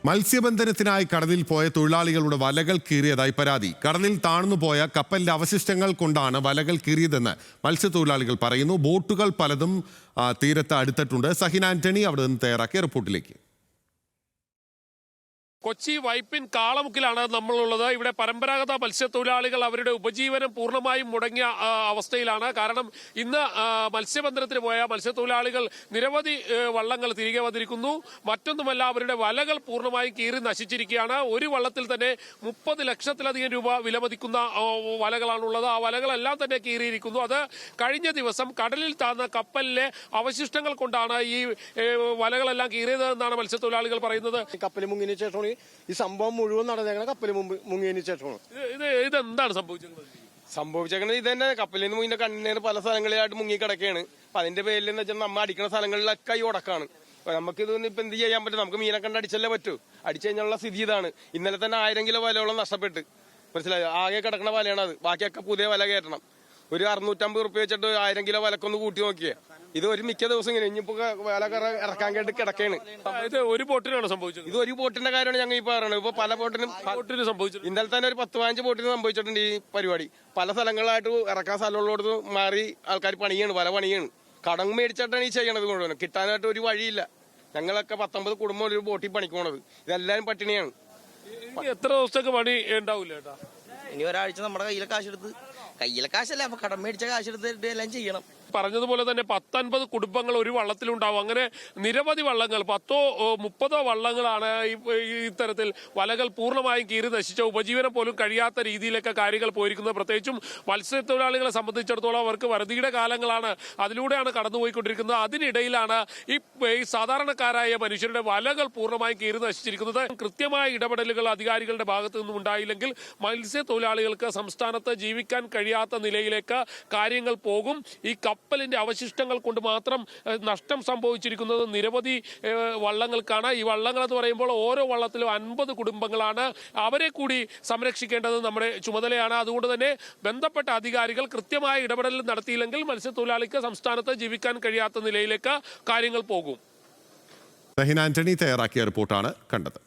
മത്സ്യബന്ധനത്തിനായി കടലിൽ പോയ തൊഴിലാളികളുടെ വലകൾ കീറിയതായി പരാതി. കടലിൽ താഴ്ന്നുപോയ കപ്പലിന്റെ അവശിഷ്ടങ്ങൾ കൊണ്ടാണ് വലകൾ കീറിയതെന്ന് മത്സ്യത്തൊഴിലാളികൾ പറയുന്നു. ബോട്ടുകൾ പലതും തീരത്ത് അടുത്തിട്ടുണ്ട്. സഹിൻ ആന്റണി അവിടെ നിന്ന് തയ്യാറാക്കിയ റിപ്പോർട്ടിലേക്ക്. കൊച്ചി വൈപ്പിൻ കാളമുക്കിലാണ് നമ്മളുള്ളത്. ഇവിടെ പരമ്പരാഗത മത്സ്യത്തൊഴിലാളികൾ അവരുടെ ഉപജീവനം പൂർണ്ണമായും മുടങ്ങിയ അവസ്ഥയിലാണ്. കാരണം ഇന്ന് മത്സ്യബന്ധനത്തിന് പോയ മത്സ്യത്തൊഴിലാളികൾ നിരവധി വള്ളങ്ങൾ തിരികെ വന്നിരിക്കുന്നു. മറ്റൊന്നുമല്ല, അവരുടെ വലകൾ പൂർണ്ണമായും കീറി നശിച്ചിരിക്കുകയാണ്. ഒരു വള്ളത്തിൽ തന്നെ 30 ലക്ഷത്തിലധികം രൂപ വിലമതിക്കുന്ന വലകളാണുള്ളത്. ആ വലകളെല്ലാം തന്നെ കീറിയിരിക്കുന്നു. അത് കഴിഞ്ഞ ദിവസം കടലിൽ താഴ്ന്ന കപ്പലിലെ അവശിഷ്ടങ്ങൾ കൊണ്ടാണ് ഈ വലകളെല്ലാം കീറിയത് എന്നാണ് മത്സ്യത്തൊഴിലാളികൾ പറയുന്നത്. കപ്പൽ മുങ്ങിന് ശേഷമാണ് ഈ സംഭവം മുഴുവൻ നടന്നേക്കണ. കപ്പൽ മുങ്ങിയതിനു ശേഷമാണ് ഇതെന്താണ് സംഭവിച്ചേക്കണത്? ഇത് തന്നെ കപ്പലിൽ നിന്ന് മുങ്ങിന്റെ കണ്ണീര് പല സ്ഥലങ്ങളിലായിട്ട് മുങ്ങി കിടക്കുകയാണ്. അപ്പൊ അതിന്റെ പേരിൽ എന്ന് വെച്ചാൽ നമ്മ അടിക്കുന്ന സ്ഥലങ്ങളിലൊക്കെ ഈ ഉടക്കാണ്. നമുക്ക് ഇതൊന്നും ഇപ്പൊ എന്ത് ചെയ്യാൻ പറ്റും? നമുക്ക് മീനെ കണ്ട് അടിച്ചല്ലേ പറ്റൂ. അടിച്ചു കഴിഞ്ഞുള്ള സ്ഥിതി ഇതാണ്. ഇന്നലെ തന്നെ 1000 കിലോ വലയോളം നഷ്ടപ്പെട്ട്, മനസ്സിലായോ? ആകെ കിടക്കുന്ന വലയാണ് അത്. ബാക്കിയൊക്കെ പുതിയ വല കയറ്റണം. ഒരു 650 റുപ്യ വെച്ചിട്ട് 1000 കിലോ വലക്കൊന്ന് കൂട്ടി നോക്കിയേ. ഇത് ഒരു മിക്ക ദിവസം ഇങ്ങനെ ഇനിയിപ്പോ വല ഇറക്കാൻ കേട്ട് കിടക്കാണ്. ഒരു ബോട്ടിനാണ് സംഭവിച്ചത്. ഇത് ഒരു ബോട്ടിന്റെ കാര്യമാണ് ഞങ്ങൾ ഈ പറയുന്നത്. ഇപ്പൊ പല ബോട്ടിനും സംഭവിച്ചത്. ഇന്നലെ തന്നെ ഒരു 10-15 ബോട്ടിന് സംഭവിച്ചിട്ടുണ്ട് ഈ പരിപാടി. പല സ്ഥലങ്ങളിലായിട്ട് ഇറക്കാൻ സ്ഥലമുള്ളടത്ത് മാറി ആൾക്കാർ പണിയാണ്, പല പണിയാണ്. കടം മേടിച്ചിട്ടാണ് ഈ ചെയ്യണത് മുഴുവൻ. കിട്ടാനായിട്ട് ഒരു വഴിയില്ല. ഞങ്ങളൊക്കെ 19 കുടുംബം ഒരു ബോട്ടിൽ പണിക്കണത്. ഇതെല്ലാരും പട്ടിണിയാണ്. എത്ര ദിവസത്തേക്ക് പണി ഉണ്ടാവില്ല ചേട്ടാ? ഇനി ഒരാഴ്ച നമ്മുടെ കയ്യിലെ കാശല്ല, അപ്പൊ കടം മേടിച്ച കാശെടുത്തിട്ട് എല്ലാം ചെയ്യണം. പറഞ്ഞതുപോലെ തന്നെ 10-50 കുടുംബങ്ങൾ ഒരു വള്ളത്തിലുണ്ടാവും. അങ്ങനെ നിരവധി വള്ളങ്ങൾ, 10-30 വള്ളങ്ങളാണ് ഇത്തരത്തിൽ വലകൾ പൂർണ്ണമായും കീറി നശിച്ച ഉപജീവനം പോലും കഴിയാത്ത രീതിയിലൊക്കെ കാര്യങ്ങൾ പോയിരിക്കുന്നത്. പ്രത്യേകിച്ചും മത്സ്യത്തൊഴിലാളികളെ സംബന്ധിച്ചിടത്തോളം അവർക്ക് വറുതിയുടെ കാലങ്ങളാണ്, അതിലൂടെയാണ് കടന്നുപോയിക്കൊണ്ടിരിക്കുന്നത്. അതിനിടയിലാണ് ഈ സാധാരണക്കാരായ മനുഷ്യരുടെ വലകൾ പൂർണ്ണമായും കീറി നശിച്ചിരിക്കുന്നത്. കൃത്യമായ ഇടപെടലുകൾ അധികാരികളുടെ ഭാഗത്തു നിന്നും ഉണ്ടായില്ലെങ്കിൽ മത്സ്യത്തൊഴിലാളികൾക്ക് സംസ്ഥാനത്ത് ജീവിക്കാൻ കഴിയാത്ത നിലയിലേക്ക് കാര്യങ്ങൾ പോകും. ഈ കപ്പലിന്റെ അവശിഷ്ടങ്ങൾ കൊണ്ട് മാത്രം നഷ്ടം സംഭവിച്ചിരിക്കുന്നത് നിരവധി വള്ളങ്ങൾക്കാണ്. ഈ വള്ളങ്ങൾ എന്ന് പറയുമ്പോൾ ഓരോ വള്ളത്തിലും 50 കുടുംബങ്ങളാണ്. അവരെ കൂടി സംരക്ഷിക്കേണ്ടത് നമ്മുടെ ചുമതലയാണ്. അതുകൊണ്ട് തന്നെ ബന്ധപ്പെട്ട അധികാരികൾ കൃത്യമായ ഇടപെടൽ നടത്തിയില്ലെങ്കിൽ മത്സ്യത്തൊഴിലാളിക്ക് സംസ്ഥാനത്ത് ജീവിക്കാൻ കഴിയാത്ത നിലയിലേക്ക് കാര്യങ്ങൾ പോകും. സഹിൻ ആന്റണി തയ്യാറാക്കിയ റിപ്പോർട്ടാണ് കണ്ടത്.